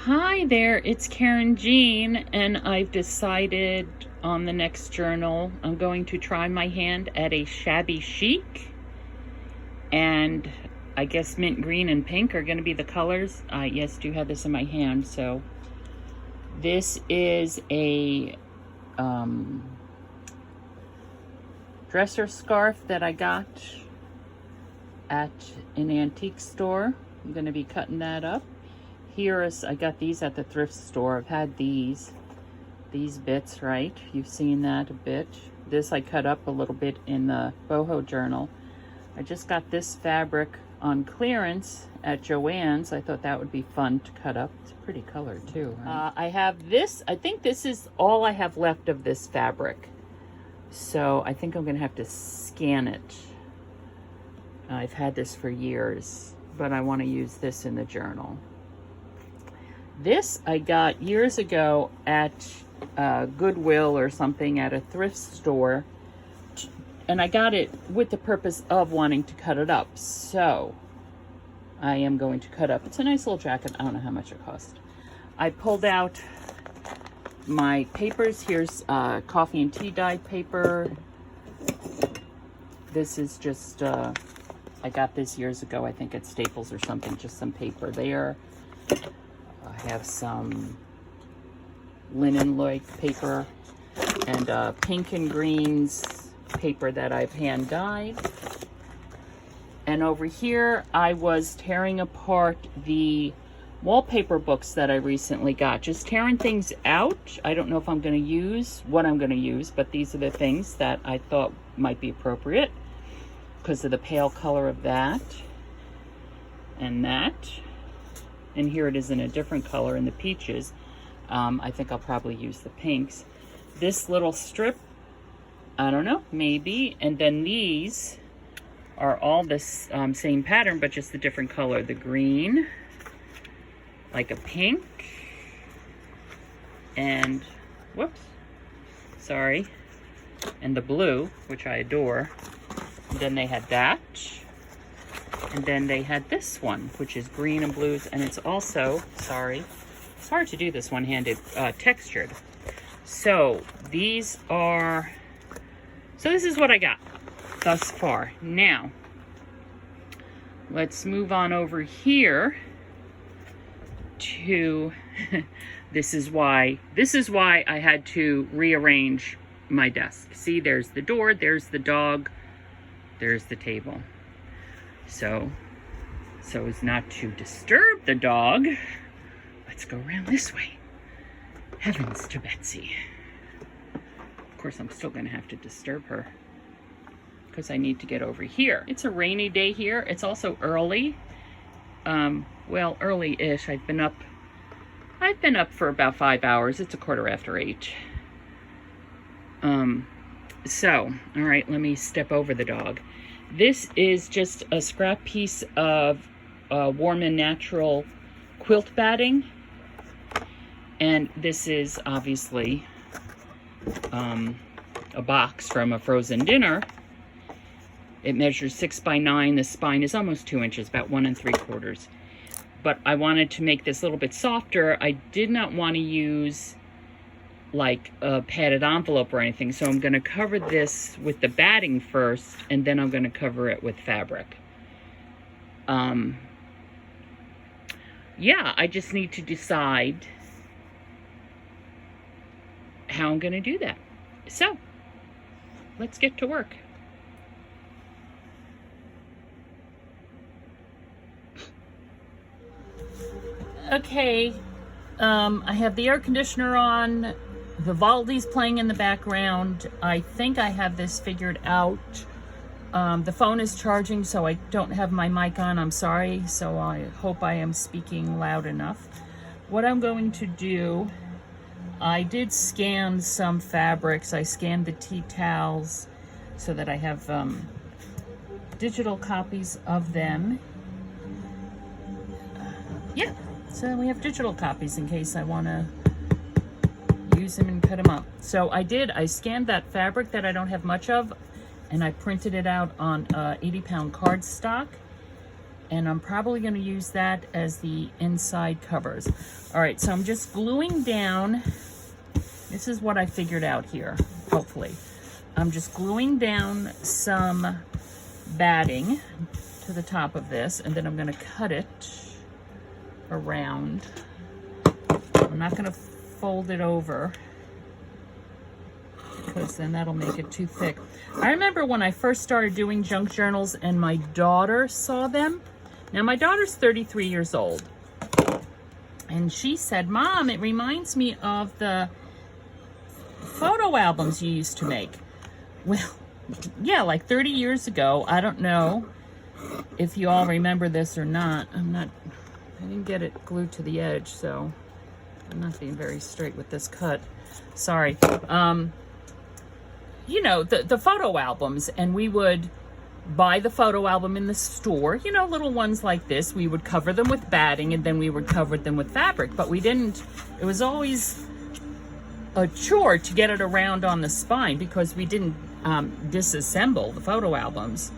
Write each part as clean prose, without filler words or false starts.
Hi there, it's Karynjean, and I've decided on the next journal I'm going to try my hand at a Shabby Chic, and I guess mint green and pink are going to be the colors. I do have this in my hand. So this is a dresser scarf that I got at an antique store. I'm going to be cutting that up. I got these at the thrift store. I've had these bits, right? You've seen that a bit. This I cut up a little bit in the boho journal. I just got this fabric on clearance at Joann's. I thought that would be fun to cut up. It's a pretty color too, right? I have this. I think this is all I have left of this fabric. So I think I'm gonna have to scan it. I've had this for years, but I want to use this in the journal. This I got years ago at Goodwill or something at a thrift store, and I got it with the purpose of wanting to cut it up. So I am going to cut up. It's a nice little jacket. I don't know how much it cost. I pulled out my papers. Here's coffee and tea dye paper. This is just, I got this years ago, I think at Staples or something, just some paper there. I have some linen-like paper and pink and greens paper that I've hand dyed. And over here, I was tearing apart the wallpaper books that I recently got. Just tearing things out. I don't know if I'm going to use what I'm going to use, but these are the things that I thought might be appropriate because of the pale color of that and that. And here it is in a different color in the peaches. I think I'll probably use the pinks. This little strip, I don't know, maybe. And then these are all this same pattern, but just a different color. The green, like a pink, and whoops, sorry, and the blue, which I adore. And then they had that. And then they had this one, which is green and blues, and it's also, sorry, it's hard to do this one-handed, textured. So these are, so this is what I got thus far. Now, let's move on over here to, this is why I had to rearrange my desk. See, there's the door, there's the dog, there's the table. So as not to disturb the dog, let's go around this way. Heavens to Betsy. Of course, I'm still gonna have to disturb her because I need to get over here. It's a rainy day here. It's also early. Well, early-ish. I've been up for about 5 hours. It's 8:15. So, all right, let me step over the dog. This is just a scrap piece of warm and natural quilt batting. And this is obviously a box from a frozen dinner. It measures 6 by 9. The spine is almost 2 inches, about 1 3/4. But I wanted to make this a little bit softer. I did not want to use like a padded envelope or anything, so I'm going to cover this with the batting first, and then I'm going to cover it with fabric. Yeah, I just need to decide how I'm going to do that. So let's get to work. Okay, I have the air conditioner on. Vivaldi's playing in the background. I think I have this figured out. The phone is charging, so I don't have my mic on. I'm sorry, so I hope I am speaking loud enough. What I'm going to do, I did scan some fabrics. I scanned the tea towels so that I have digital copies of them. Yeah, so we have digital copies in case I want to use them and cut them up. So I scanned that fabric that I don't have much of, and I printed it out on 80-pound cardstock. and I'm probably going to use that as the inside covers. All right, so I'm just gluing down. This is what I figured out here, hopefully. I'm just gluing down some batting to the top of this, and then I'm going to cut it around. I'm not going to fold it over because then that'll make it too thick. I remember when I first started doing junk journals and my daughter saw them. Now my daughter's 33 years old, and she said, "Mom, it reminds me of the photo albums you used to make." Well, yeah, like 30 years ago. I don't know if you all remember this or not. I didn't get it glued to the edge, so I'm not being very straight with this cut. Sorry. You know, the photo albums, and we would buy the photo album in the store, you know, little ones like this. We would cover them with batting, and then we would cover them with fabric, but we didn't, it was always a chore to get it around on the spine because we didn't disassemble the photo albums,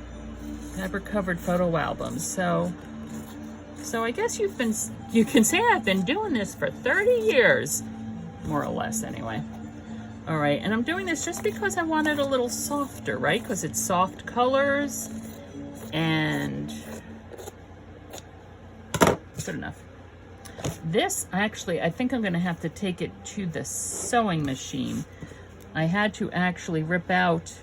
fabric covered photo albums. So I guess you can say I've been doing this for 30 years, more or less anyway. All right, and I'm doing this just because I want it a little softer, right? Because it's soft colors, and good enough. This, actually, I think I'm gonna have to take it to the sewing machine. I had to actually rip out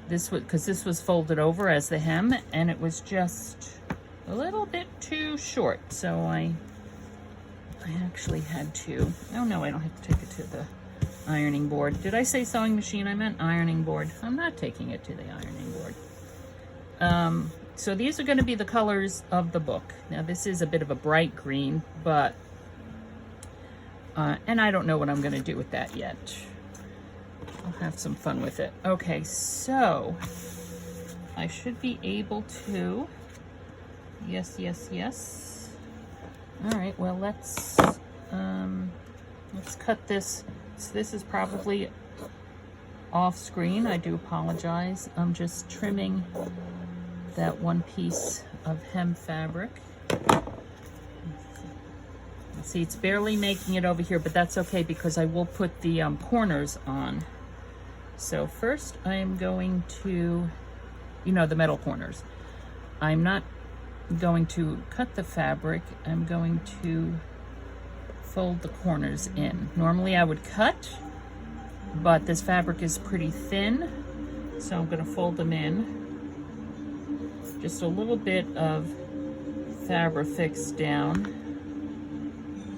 this, because this was folded over as the hem, and it was just a little bit too short. So I actually had to, oh no, I don't have to take it to the ironing board. Did I say sewing machine? I meant ironing board. I'm not taking it to the ironing board. So these are going to be the colors of the book. Now this is a bit of a bright green, but and I don't know what I'm going to do with that yet. I'll have some fun with it. Okay, so I should be able to, yes. All right, well, let's cut this. So this is probably off screen. I do apologize. I'm just trimming that one piece of hem fabric. See, it's barely making it over here, but that's okay because I will put the corners on. So first I am going to, you know, the metal corners. I'm not going to cut the fabric. I'm going to fold the corners in. Normally I would cut, but this fabric is pretty thin, so I'm going to fold them in. Just a little bit of Fabrifix down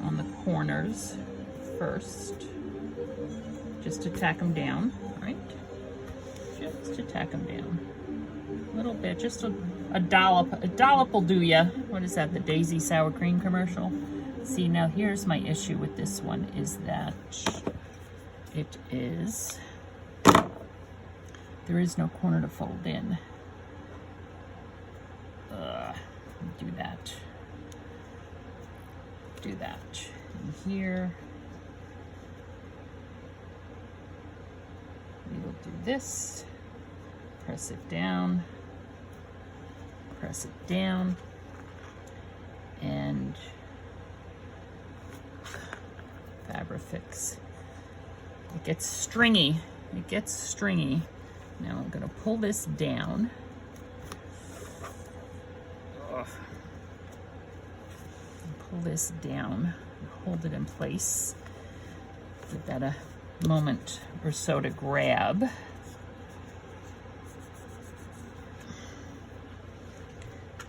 on the corners first, just to tack them down, right? Just to tack them down a little bit, just a dollop. A dollop will do ya. What is that, the Daisy sour cream commercial? See, now here's my issue with this one, is that there is no corner to fold in. Do that. And here, we will do this, press it down, and Fabrifix. It gets stringy. Now I'm going to pull this down. Pull this down, hold it in place. Give that a moment or so to grab.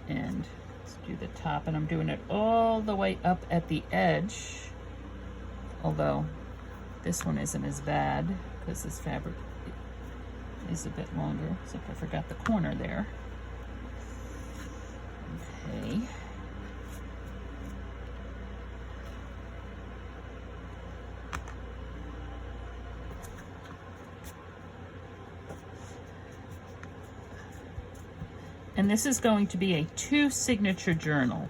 And let's do the top, and I'm doing it all the way up at the edge. Although this one isn't as bad because this fabric is a bit longer, except I forgot the corner there. Okay. And this is going to be a 2 signature journal.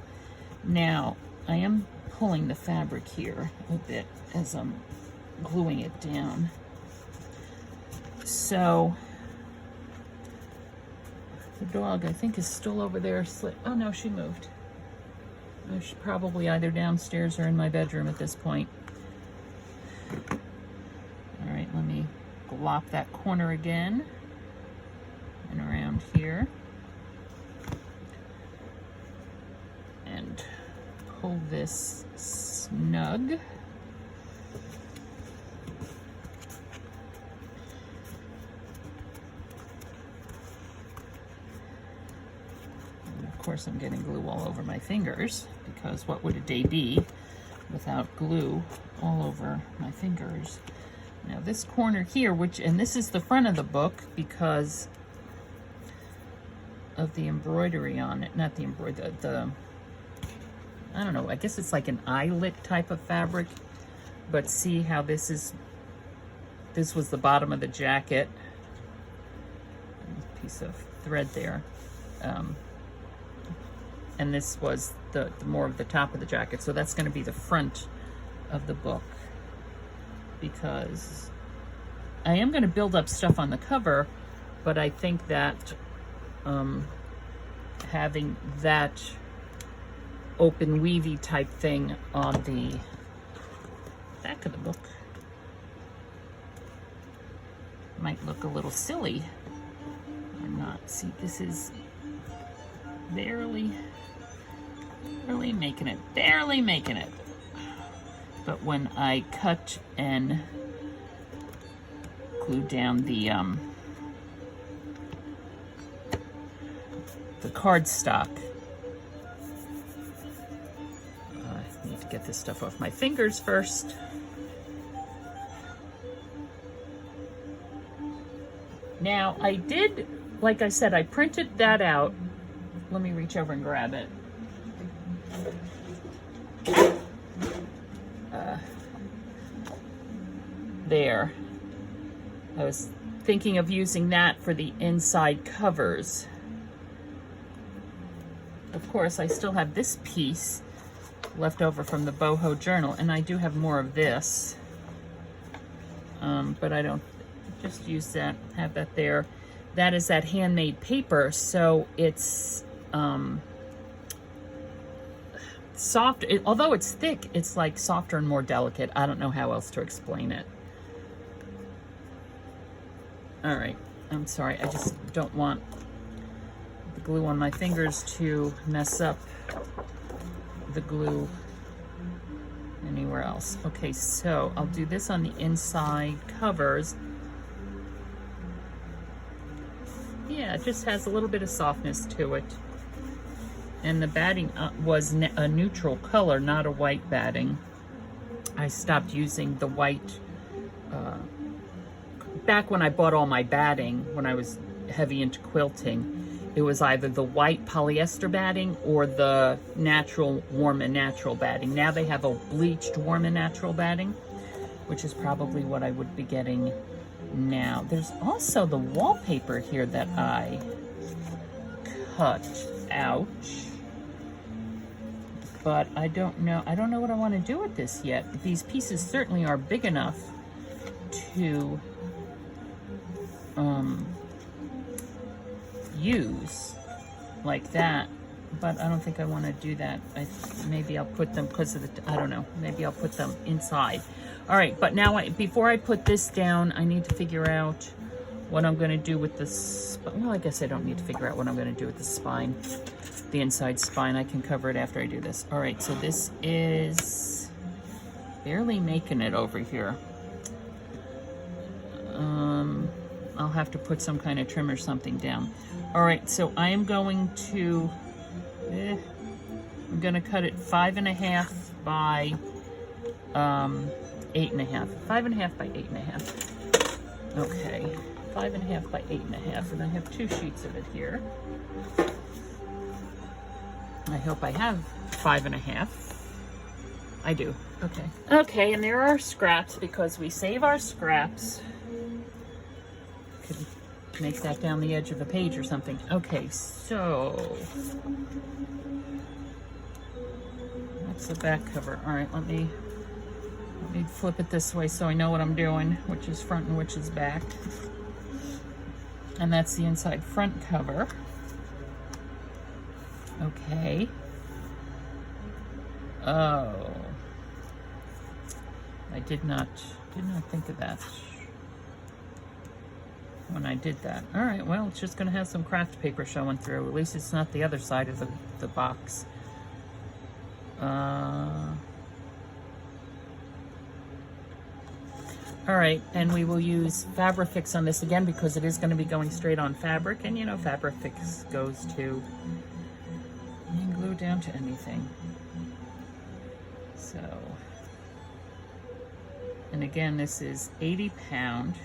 Now, I am pulling the fabric here a bit as I'm gluing it down. So, The dog, I think, is still over there. Oh no, she moved. She's probably either downstairs or in my bedroom at this point. All right, let me glop that corner again and around here. And pull this snug. Of course, I'm getting glue all over my fingers, because what would a day be without glue all over my fingers? Now this corner here, and this is the front of the book because of the embroidery on it, not the embroidery, I don't know, I guess it's like an eyelet type of fabric, but see how this was the bottom of the jacket, piece of thread there. And this was the more of the top of the jacket. So that's going to be the front of the book, because I am going to build up stuff on the cover, but I think that having that open weavy type thing on the back of the book might look a little silly or not. See, this is barely making it. But when I cut and glue down the cardstock, I need to get this stuff off my fingers first. Now I did, like I said, I printed that out. Let me reach over and grab it. There. I was thinking of using that for the inside covers. Of course, I still have this piece left over from the boho journal, and I do have more of this. But I don't, just use that, have that there. That is that handmade paper, so it's soft. Although it's thick, it's like softer and more delicate. I don't know how else to explain it. All right, I'm sorry, I just don't want the glue on my fingers to mess up the glue anywhere else. Okay, so I'll do this on the inside covers. Yeah, it just has a little bit of softness to it. And the batting was a neutral color, not a white batting. I stopped using the white back when I bought all my batting, when I was heavy into quilting. It was either the white polyester batting or the natural warm and natural batting. Now they have a bleached warm and natural batting, which is probably what I would be getting now. There's also the wallpaper here that I cut out, but I don't know what I want to do with this yet. These pieces certainly are big enough to use like that, but I don't think I want to do that. Maybe I'll put them, because of the, I don't know, maybe I'll put them inside. All right, but now before I put this down, I need to figure out what I'm going to do with this. Well, I guess I don't need to figure out what I'm going to do with the spine, the inside spine. I can cover it after I do this. All right, so this is barely making it over here. I'll have to put some kind of trim or something down. All right, so I am going to, I'm going to cut it 5.5 by 8.5. 5.5 by 8.5. Okay, 5.5 by 8.5, and I have 2 sheets of it here. I hope I have 5.5. I do. Okay. Okay, and there are scraps, because we save our scraps. Could make that down the edge of a page or something. Okay, so that's the back cover. All right, let me flip it this way so I know what I'm doing, which is front and which is back. And that's the inside front cover. Okay. Oh. I did not think of that when I did that. All right, well, it's just gonna have some craft paper showing through. At least it's not the other side of the box. All right, and we will use Fabrifix on this again because it is going to be going straight on fabric, and you know Fabrifix goes to, you can glue down to anything. So, and again, this is 80 pound.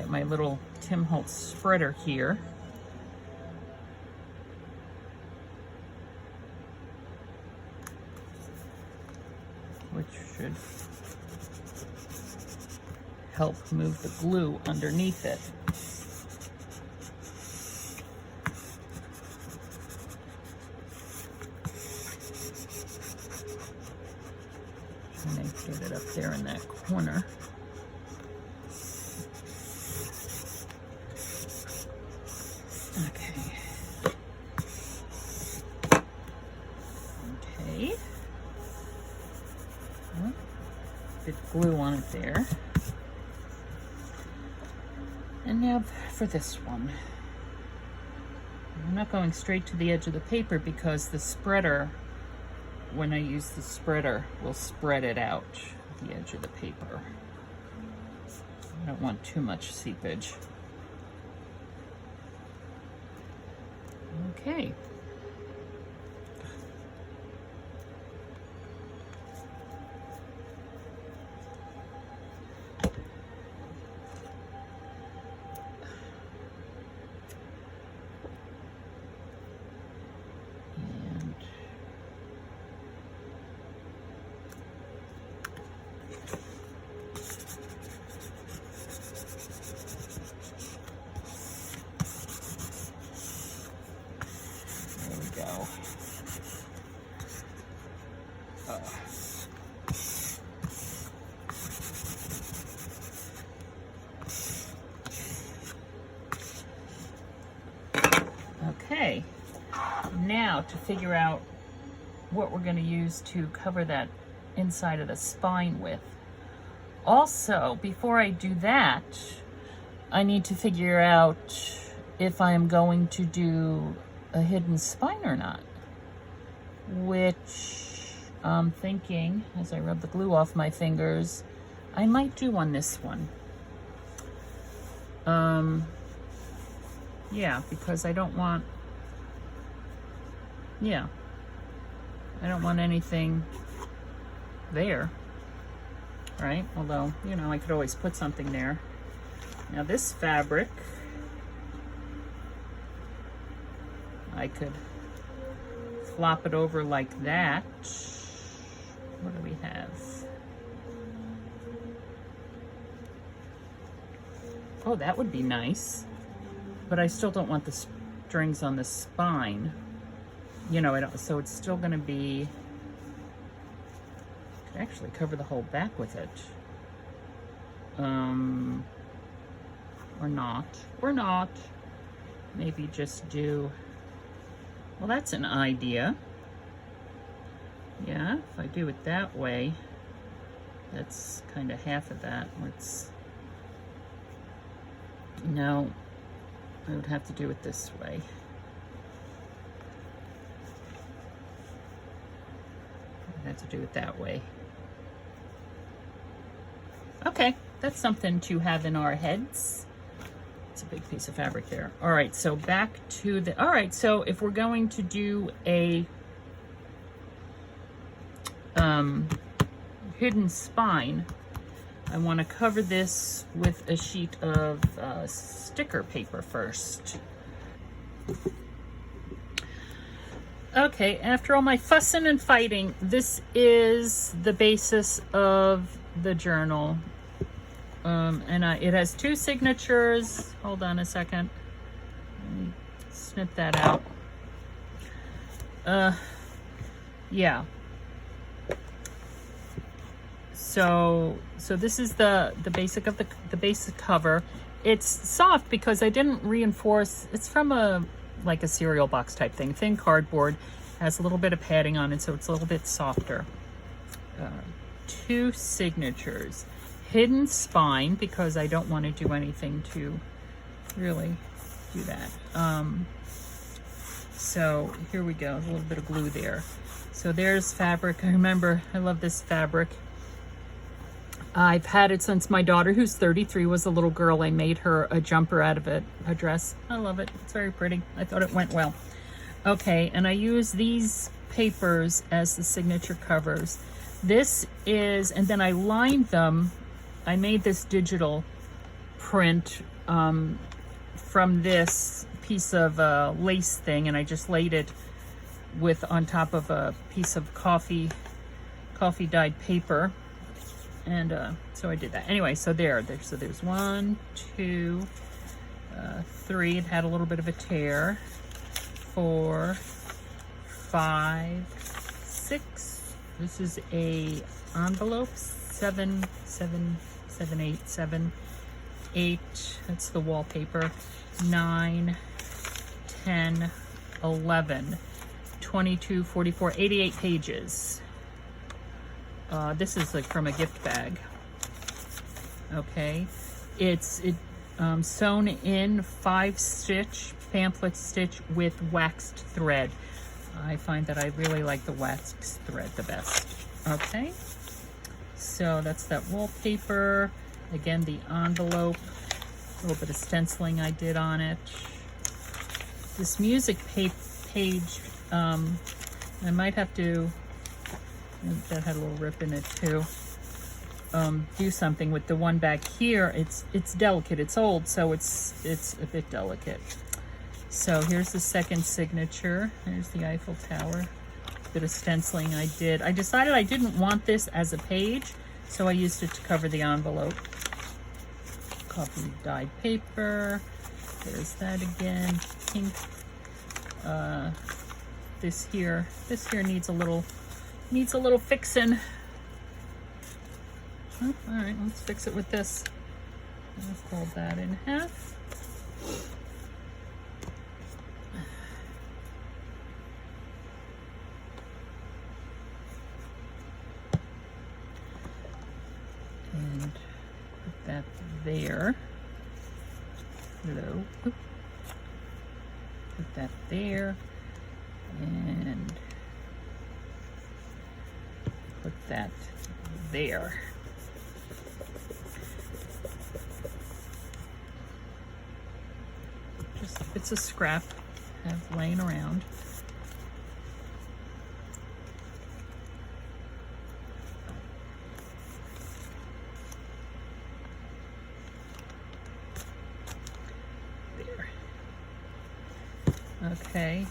My little Tim Holtz spreader here. Which should help move the glue underneath it. Trying to get it up there in that corner. Bit glue on it there. And now for this one. I'm not going straight to the edge of the paper because the spreader, when I use the spreader, will spread it out the edge of the paper. I don't want too much seepage. Okay. Okay, now to figure out what we're going to use to cover that inside of the spine with. Also, before I do that, I need to figure out if I'm going to do a hidden spine or not, which I'm thinking, as I rub the glue off my fingers, I might do on this one. Yeah, because I don't want, I don't want anything there, right? Although, you know, I could always put something there. Now this fabric, I could flop it over like that. What do we have? Oh, that would be nice. But I still don't want the strings on the spine. You know, so it's still going to be, could actually cover the whole back with it. Or not. Maybe just do, well, that's an idea. Yeah, if I do it that way, that's kind of half of that. No, I would have to do it this way. I'd have to do it that way. Okay, that's something to have in our heads. It's a big piece of fabric there. All right, so back to the, all right, so if we're going to do a hidden spine, I want to cover this with a sheet of sticker paper first. Okay, after all my fussing and fighting, this is the basis of the journal. And it has two signatures. Hold on a second. Let me snip that out. yeah. So this is the basic of the basic cover. It's soft because I didn't reinforce. It's from like a cereal box type thing, thin cardboard, has a little bit of padding on it, so it's a little bit softer. 2 signatures, hidden spine, because I don't want to do anything to really do that. So here we go, a little bit of glue there. So there's fabric. I remember, I love this fabric. I've had it since my daughter, who's 33, was a little girl. I made her a jumper out of it, a dress. I love it. It's very pretty. I thought it went well. Okay, and I use these papers as the signature covers. This is, and then I lined them. I made this digital print from this piece of lace thing, and I just laid it on top of a piece of coffee dyed paper. And so I did that. Anyway, so so there's 1, 2, 3. It had a little bit of a tear. 4, 5, 6. This is a envelope. 7, 7, 7, 8, 7, 8. That's the wallpaper. 9, 10, 11, 22, 44, 88 pages. This is like from a gift bag. Okay, it's sewn in 5-stitch pamphlet stitch with waxed thread. I find that I really like the waxed thread the best. Okay, so that's that wallpaper. Again, the envelope, a little bit of stenciling I did on it. This music page, I might have to, that had a little rip in it too, do something with the one back here. It's delicate, it's old, so it's a bit delicate. So here's the second signature. There's the Eiffel Tower. Bit of stenciling I did. I decided I didn't want this as a page, so I used it to cover the envelope. Coffee dyed paper. There's that again. Pink. This here needs a little fixing. Oh, all right, let's fix it with this. I'll fold that in half. And put that there. Hello. Put that there. And put that there. Just bits of scrap I have laying around. There. Okay.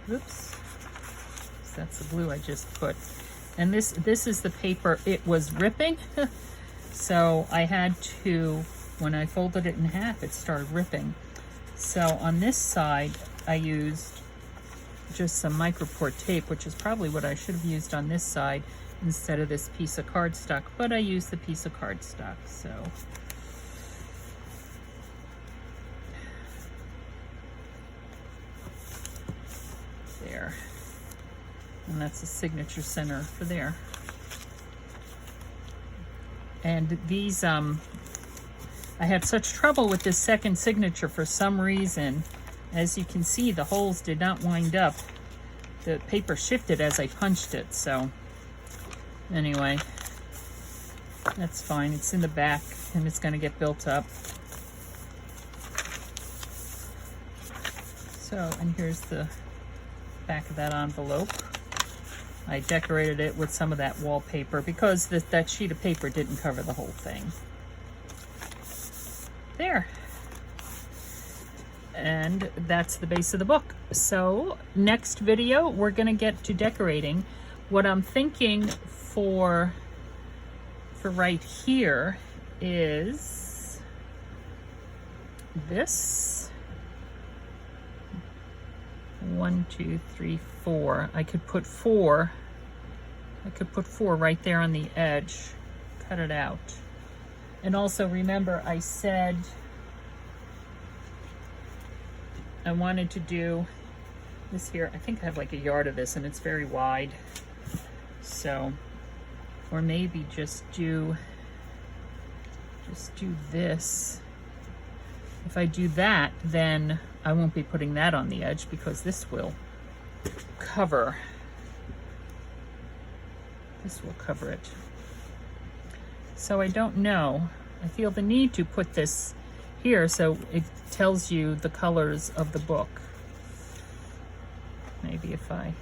Oops. That's the glue I just put. And this is the paper. It was ripping. So I had to, when I folded it in half, it started ripping. So on this side, I used just some micropore tape, which is probably what I should have used on this side instead of this piece of cardstock, but I used the piece of cardstock, so. There. And that's the signature center for there. And these, I had such trouble with this second signature for some reason. As you can see, the holes did not wind up. The paper shifted as I punched it, so anyway, that's fine. It's in the back and it's going to get built up. So, and here's the back of that envelope. I decorated it with some of that wallpaper because that sheet of paper didn't cover the whole thing. There. And that's the base of the book. So next video, we're going to get to decorating. What I'm thinking for right here is this. 1, 2, 3, 4. I could put 4. I could put 4 right there on the edge. Cut it out. And also remember, I said I wanted to do this here. I think I have like a yard of this and it's very wide. So, or maybe just do this. If I do that, then I won't be putting that on the edge because this will cover. This will cover it. So I don't know. I feel the need to put this here so it tells you the colors of the book. Maybe if I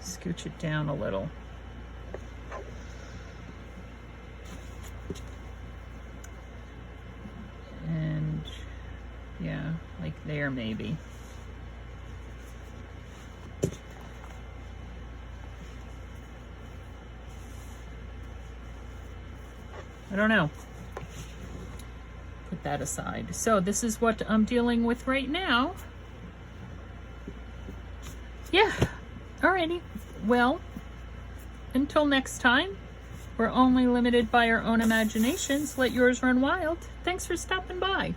scooch it down a little. And yeah, like there maybe. I don't know. Put that aside. So this is what I'm dealing with right now. Yeah, alrighty. Well, until next time, we're only limited by our own imaginations. Let yours run wild. Thanks for stopping by.